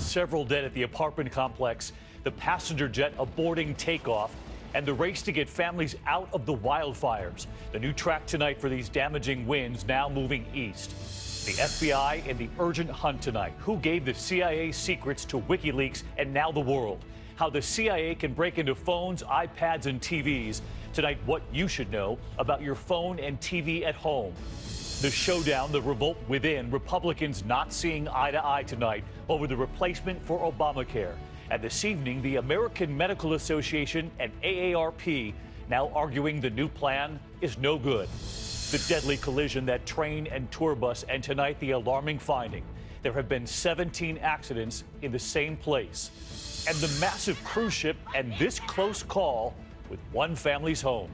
several dead at the apartment complex, the passenger jet aborting takeoff, and the race to get families out of the wildfires. The new track tonight for these damaging winds now moving east. The FBI in the urgent hunt tonight. Who gave the CIA secrets to WikiLeaks and now the world? How the CIA can break into phones, iPads, and TVs. Tonight, what you should know about your phone and TV at home. The showdown, the revolt within, Republicans not seeing eye to eye tonight over the replacement for Obamacare. And this evening, the American Medical Association and AARP now arguing the new plan is no good. The deadly collision, that train and tour bus, and tonight the alarming finding. There have been 17 accidents in the same place. And the massive cruise ship and this close call with one family's home.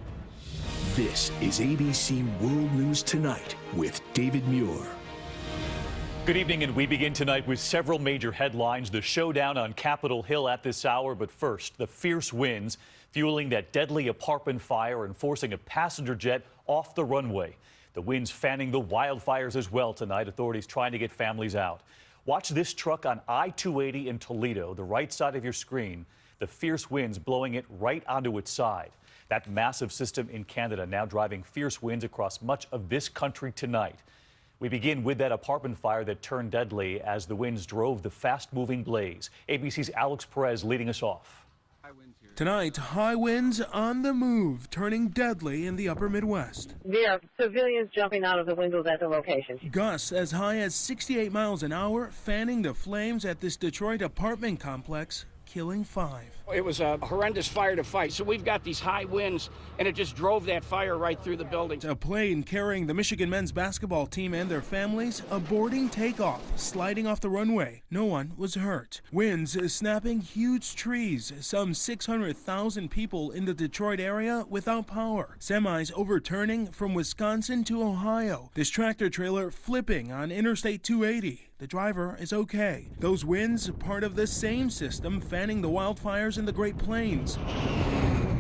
This is ABC World News Tonight with David Muir. Good evening, and we begin tonight with several major headlines. The showdown on Capitol Hill at this hour, but first, the fierce winds fueling that deadly apartment fire and forcing a passenger jet off the runway. The winds fanning the wildfires as well tonight. Authorities trying to get families out. Watch this truck on I-280 in Toledo, the right side of your screen. The fierce winds blowing it right onto its side. That massive system in Canada now driving fierce winds across much of this country tonight. We begin with that apartment fire that turned deadly as the winds drove the fast-moving blaze. ABC's Alex Perez leading us off. Tonight, high winds on the move, turning deadly in the upper Midwest. There are civilians jumping out of the windows at the location. Gusts as high as 68 miles an hour, fanning the flames at this Detroit apartment complex, killing 5. It was a horrendous fire to fight. So we've got these high winds, and it just drove that fire right through the building. A plane carrying the Michigan men's basketball team and their families aborting takeoff, sliding off the runway. No one was hurt. Winds snapping huge trees. Some 600,000 people in the Detroit area without power. Semis overturning from Wisconsin to Ohio. This tractor trailer flipping on Interstate 280. The driver is okay. Those winds, part of the same system fanning the wildfires in the Great Plains.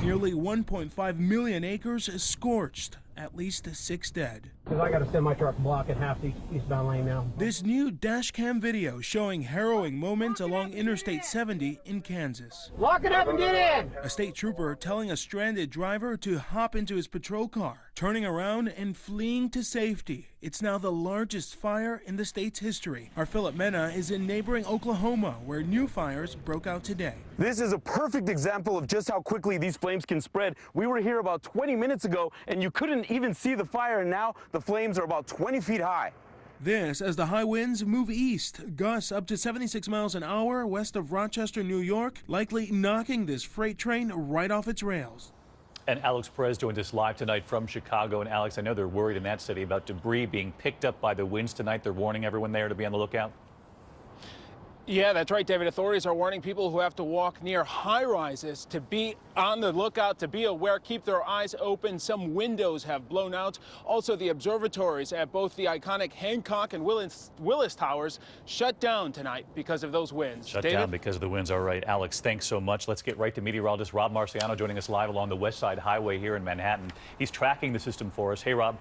Nearly 1.5 million acres scorched, at least 6 dead. Because I got to send my truck blocking half the eastbound lane now. This new dash cam video showing harrowing moments along Interstate 70 in Kansas. Lock it up and get in! A state trooper telling a stranded driver to hop into his patrol car, turning around and fleeing to safety. It's now the largest fire in the state's history. Our Philip Mena is in neighboring Oklahoma, where new fires broke out today. This is a perfect example of just how quickly these flames can spread. We were here about 20 minutes ago, and you couldn't even see the fire, and now the flames are about 20 feet high. This as the high winds move east, gusts up to 76 miles an hour west of Rochester, New York, likely knocking this freight train right off its rails. And Alex Perez joins us live tonight from Chicago. And Alex, I know they're worried in that city about debris being picked up by the winds tonight. They're warning everyone there to be on the lookout. Yeah, that's right, David. Authorities are warning people who have to walk near high-rises to be on the lookout, to be aware, keep their eyes open. Some windows have blown out. Also, the observatories at both the iconic Hancock and Willis Towers shut down tonight because of those winds. Shut David? down because of the winds. All right, Alex, thanks so much. Let's get right to meteorologist Rob Marciano joining us live along the West Side Highway here in Manhattan. He's tracking the system for us. Hey, Rob.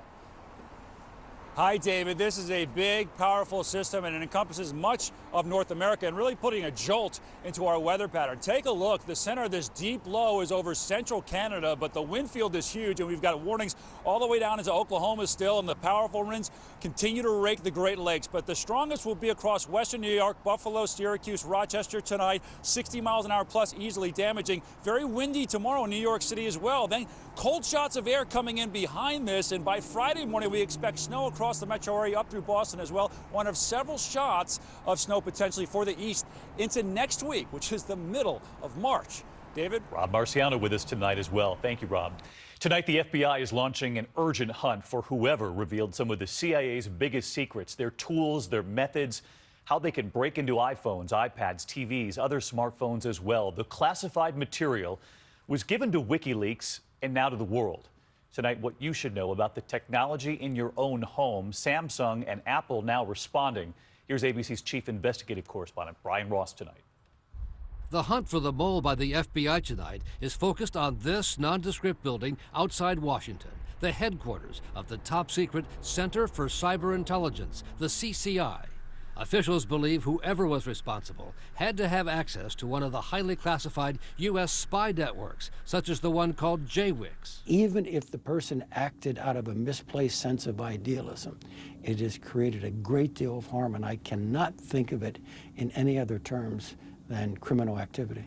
Hi, David. This is a big, powerful system, and it encompasses much of North America and really putting a jolt into our weather pattern. Take a look. The center of this deep low is over central Canada, but the wind field is huge, and we've got warnings all the way down into Oklahoma still, and the powerful winds continue to rake the Great Lakes. But the strongest will be across western New York, Buffalo, Syracuse, Rochester tonight, 60 miles an hour plus, easily damaging. Very windy tomorrow in New York City as well. Then cold shots of air coming in behind this, and by Friday morning, we expect snow across the metro area up through Boston as well. One of several shots of snow potentially for the east into next week, which is the middle of March. David? Rob Marciano with us tonight as well. Thank you, Rob. Tonight, the FBI is launching an urgent hunt for whoever revealed some of the CIA's biggest secrets, their tools, their methods, how they can break into iPhones, iPads, TVs, other smartphones as well. The classified material was given to WikiLeaks and now to the world. Tonight, what you should know about the technology in your own home. Samsung and Apple now responding. Here's ABC's chief investigative correspondent, Brian Ross, tonight. The hunt for the mole by the FBI tonight is focused on this nondescript building outside Washington, the headquarters of the top-secret Center for Cyber Intelligence, the CCI. Officials believe whoever was responsible had to have access to one of the highly classified U.S. spy networks, such as the one called Wjla. Even if the person acted out of a misplaced sense of idealism, it has created a great deal of harm, and I cannot think of it in any other terms than criminal activity.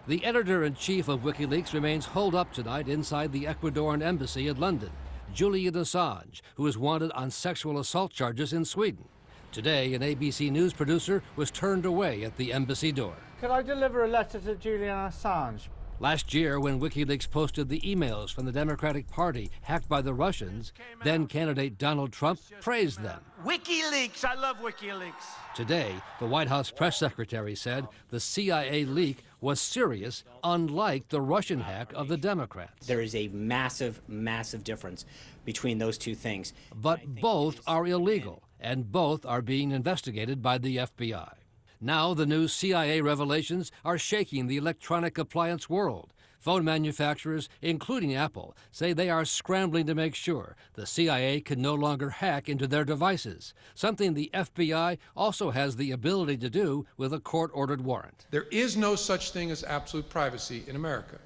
The editor-in-chief of WikiLeaks remains holed up tonight inside the Ecuadorian embassy in London, Julian Assange, who is wanted on sexual assault charges in Sweden. Today, an ABC News producer was turned away at the embassy door. Could I deliver a letter to Julian Assange? Last year, when WikiLeaks posted the emails from the Democratic Party hacked by the Russians, then-candidate Donald Trump praised them. WikiLeaks! I love WikiLeaks! Today, the White House press secretary said the CIA leak was serious, unlike the Russian hack of the Democrats. There is a massive, massive difference between those two things. But both are illegal, and both are being investigated by the FBI. Now the new CIA revelations are shaking the electronic appliance world. Phone manufacturers, including Apple, say they are scrambling to make sure the CIA can no longer hack into their devices, something the FBI also has the ability to do with a court-ordered warrant. There is no such thing as absolute privacy in America.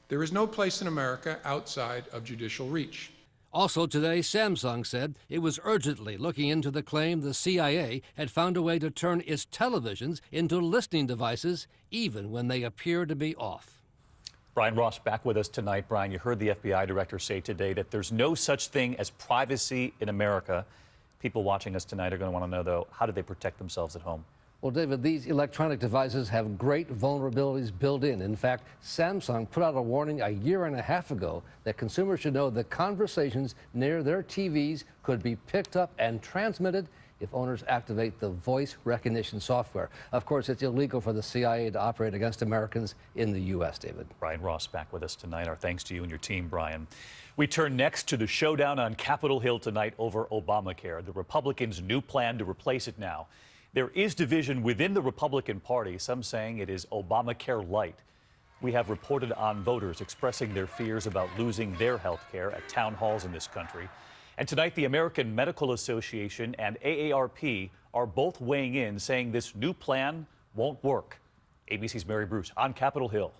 There is no place in America outside of judicial reach. Also today, Samsung said it was urgently looking into the claim the CIA had found a way to turn its televisions into listening devices, even when they appear to be off. Brian Ross back with us tonight. Brian, you heard the FBI director say today that there's no such thing as privacy in America. People watching us tonight are going to want to know, though, how do they protect themselves at home? Well, David, these electronic devices have great vulnerabilities built in. In fact, Samsung put out a warning a year and a half ago that consumers should know that conversations near their TVs could be picked up and transmitted if owners activate the voice recognition software. Of course, it's illegal for the CIA to operate against Americans in the U.S., David. Brian Ross back with us tonight. Our thanks to you and your team, Brian. We turn next to the showdown on Capitol Hill tonight over Obamacare, the Republicans' new plan to replace it now. There is division within the Republican Party, some saying it is Obamacare light. We have reported on voters expressing their fears about losing their health care at town halls in this country. And tonight, the American Medical Association and AARP are both weighing in, saying this new plan won't work. ABC's Mary Bruce on Capitol Hill.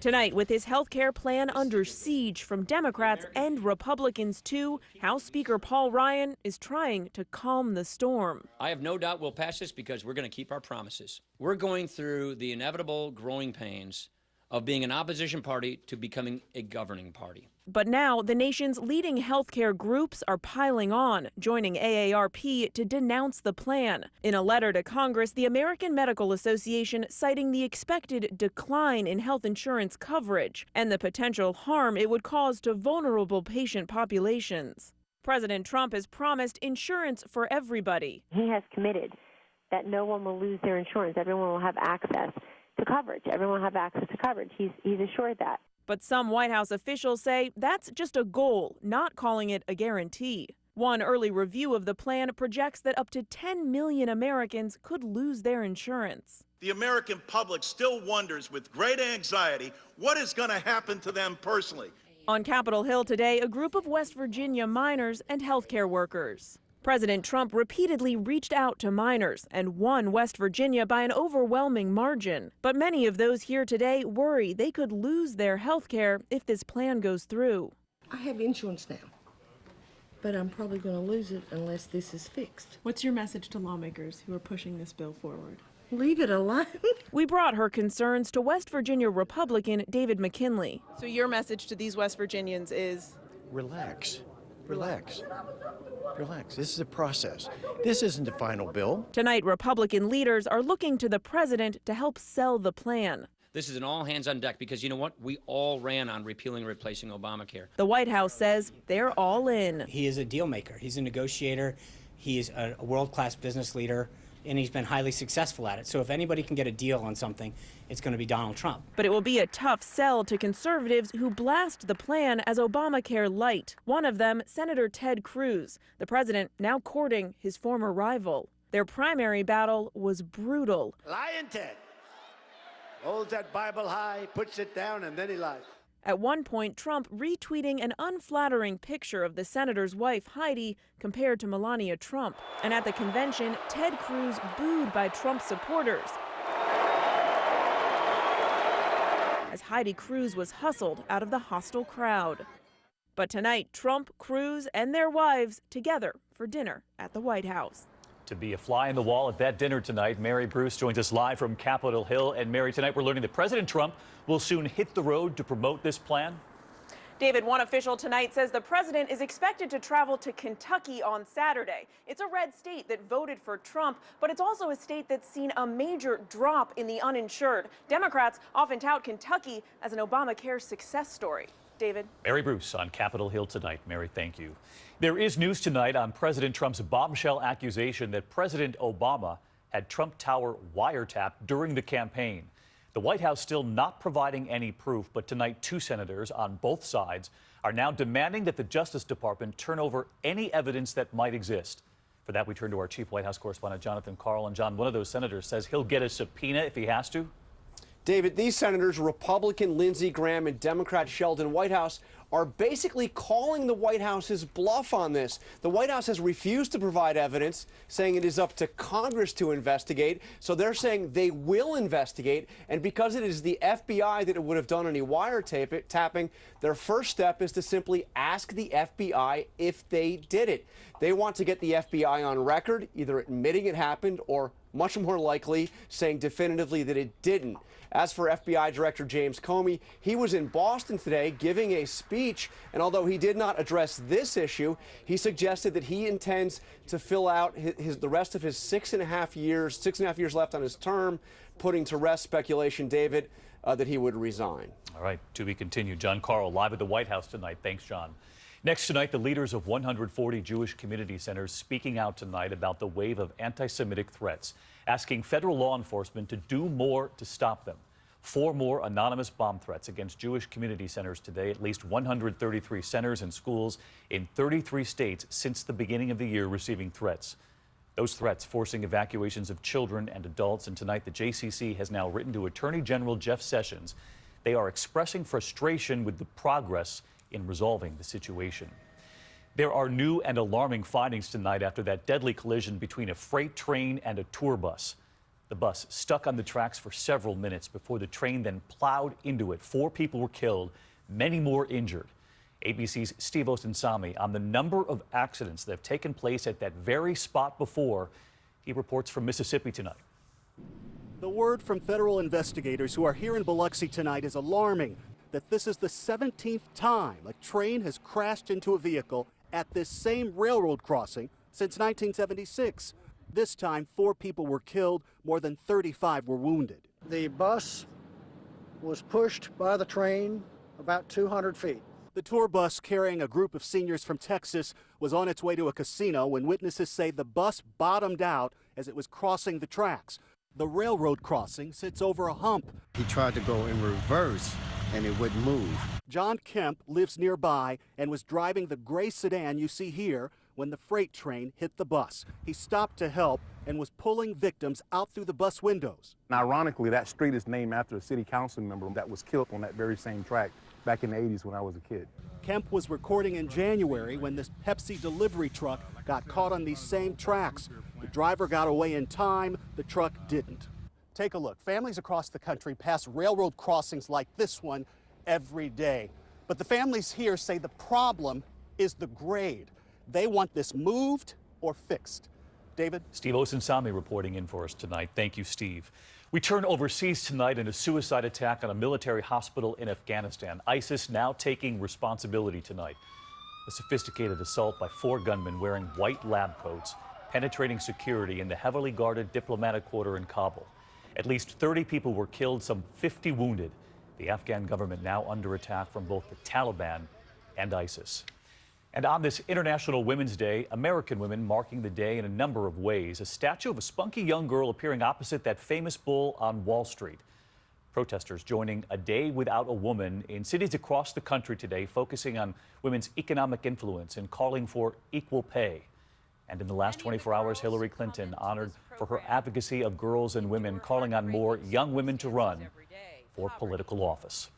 Tonight, with his health care plan under siege from Democrats and Republicans too, House Speaker Paul Ryan is trying to calm the storm. I have no doubt we'll pass this because we're going to keep our promises. We're going through the inevitable growing pains of being an opposition party to becoming a governing party. But now the nation's leading healthcare groups are piling on, joining AARP to denounce the plan. In a letter to Congress, the American Medical Association citing the expected decline in health insurance coverage and the potential harm it would cause to vulnerable patient populations. President Trump has promised insurance for everybody. He has committed that no one will lose their insurance. Everyone will have access to coverage. Everyone will have access to coverage. He's assured that. But some White House officials say that's just a goal, not calling it a guarantee. One early review of the plan projects that up to 10 million Americans could lose their insurance. The American public still wonders with great anxiety what is going to happen to them personally. On Capitol Hill today, a group of West Virginia miners and healthcare workers. President Trump repeatedly reached out to miners and won West Virginia by an overwhelming margin. But many of those here today worry they could lose their health care if this plan goes through. I have insurance now, but I'm probably going to lose it unless this is fixed. What's your message to lawmakers who are pushing this bill forward? Leave it alone. We brought her concerns to West Virginia Republican David McKinley. So your message to these West Virginians is? Relax. Relax. Relax. This is a process. This isn't the final bill. Tonight, Republican leaders are looking to the president to help sell the plan. This is an all hands on deck because you know what? We all ran on repealing and replacing Obamacare. The White House says they're all in. He is a deal maker. He's a negotiator. He's a world-class business leader, and he's been highly successful at it. So if anybody can get a deal on something, it's going to be Donald Trump. But it will be a tough sell to conservatives who blast the plan as Obamacare light. One of them, Senator Ted Cruz, the president now courting his former rival. Their primary battle was brutal. Lying Ted holds that Bible high, puts it down, and then he lies. At one point, Trump retweeting an unflattering picture of the senator's wife, Heidi, compared to Melania Trump. And at the convention, Ted Cruz booed by Trump supporters as Heidi Cruz was hustled out of the hostile crowd. But tonight, Trump, Cruz, and their wives together for dinner at the White House. To be a fly in the wall at that dinner tonight, Mary Bruce joins us live from Capitol Hill. And Mary, tonight we're learning that President Trump will soon hit the road to promote this plan. David, one official tonight says the president is expected to travel to Kentucky on Saturday. It's a red state that voted for Trump, but it's also a state that's seen a major drop in the uninsured. Democrats often tout Kentucky as an Obamacare success story. David. Mary Bruce on Capitol Hill tonight. Mary, thank you. There is news tonight on President Trump's bombshell accusation that President Obama had Trump Tower wiretapped during the campaign. The White House still not providing any proof, but tonight 2 senators on both sides are now demanding that the Justice Department turn over any evidence that might exist. For that, we turn to our chief White House correspondent, Jonathan Karl. And John, one of those senators says he'll get a subpoena if he has to. David, these senators, Republican Lindsey Graham and Democrat Sheldon Whitehouse, are basically calling the White House's bluff on this. The White House has refused to provide evidence, saying it is up to Congress to investigate. So they're saying they will investigate. And because it is the FBI that would have done any wiretapping, their first step is to simply ask the FBI if they did it. They want to get the FBI on record, either admitting it happened or, much more likely, saying definitively that it didn't. As for FBI Director James Comey, he was in Boston today giving a speech, and although he did not address this issue, he suggested that he intends to fill out the rest of his 6.5 years left on his term, putting to rest speculation, David, that he would resign. All right, to be continued. John Karl live at the White House tonight. Thanks, John. Next tonight, the leaders of 140 Jewish community centers speaking out tonight about the wave of anti-Semitic threats, asking federal law enforcement to do more to stop them. 4 more anonymous bomb threats against Jewish community centers today, at least 133 centers and schools in 33 states since the beginning of the year receiving threats. Those threats forcing evacuations of children and adults, and tonight the JCC has now written to Attorney General Jeff Sessions. They are expressing frustration with the progress in resolving the situation. There are new and alarming findings tonight after that deadly collision between a freight train and a tour bus. The bus stuck on the tracks for several minutes before the train then plowed into it. 4 people were killed, many more injured. ABC's Steve Osunsami on the number of accidents that have taken place at that very spot before. He reports from Mississippi tonight. The word from federal investigators who are here in Biloxi tonight is alarming, that this is the 17th time a train has crashed into a vehicle at this same railroad crossing since 1976. This time, 4 people were killed, more than 35 were wounded. The bus was pushed by the train about 200 feet. The tour bus carrying a group of seniors from Texas was on its way to a casino when witnesses say the bus bottomed out as it was crossing the tracks. The railroad crossing sits over a hump. He tried to go in reverse and it wouldn't move. John Kemp lives nearby and was driving the gray sedan you see here when the freight train hit the bus. He stopped to help and was pulling victims out through the bus windows. And ironically, that street is named after a city council member that was killed on that very same track back in the 80s when I was a kid. Kemp was recording in January when this Pepsi delivery truck got caught on these same tracks. The driver got away in time, the truck didn't. Take a look. Families across the country pass railroad crossings like this one every day. But the families here say the problem is the grade. They want this moved or fixed. David? Steve Osunsami reporting in for us tonight. Thank you, Steve. We turn overseas tonight in a suicide attack on a military hospital in Afghanistan. ISIS now taking responsibility tonight. A sophisticated assault by 4 gunmen wearing white lab coats, penetrating security in the heavily guarded diplomatic quarter in Kabul. At least 30 people were killed, some 50 wounded. The Afghan government now under attack from both the Taliban and ISIS. And on this International Women's Day, American women marking the day in a number of ways. A statue of a spunky young girl appearing opposite that famous bull on Wall Street. Protesters joining A Day Without a Woman in cities across the country today, focusing on women's economic influence and calling for equal pay. And in the last 24 hours, Hillary Clinton honored for her advocacy of girls and women, calling on more young women to run for political office.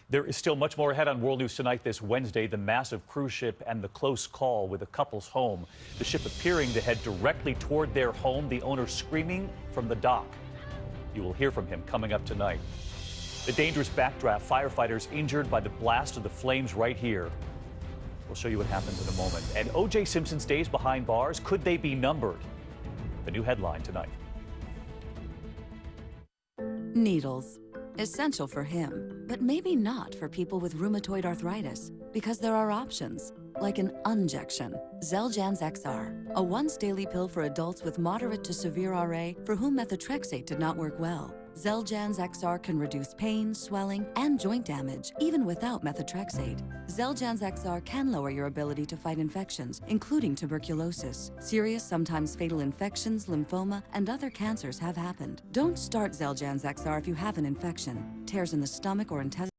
There is still much more ahead on World News Tonight this Wednesday. The massive cruise ship and the close call with a couple's home. The ship appearing to head directly toward their home, the owner screaming from the dock. You will hear from him coming up tonight. The dangerous backdraft, firefighters injured by the blast of the flames right here. We'll show you what happens in a moment. And O.J. Simpson's days behind bars, could they be numbered? The new headline tonight. Needles. Essential for him, but maybe not for people with rheumatoid arthritis, because there are options, like an injection. Xeljanz XR, a once-daily pill for adults with moderate to severe RA for whom methotrexate did not work well. Xeljanz XR can reduce pain, swelling, and joint damage, even without methotrexate. Xeljanz XR can lower your ability to fight infections, including tuberculosis. Serious, sometimes fatal infections, lymphoma, and other cancers have happened. Don't start Xeljanz XR if you have an infection, tears in the stomach or intestine.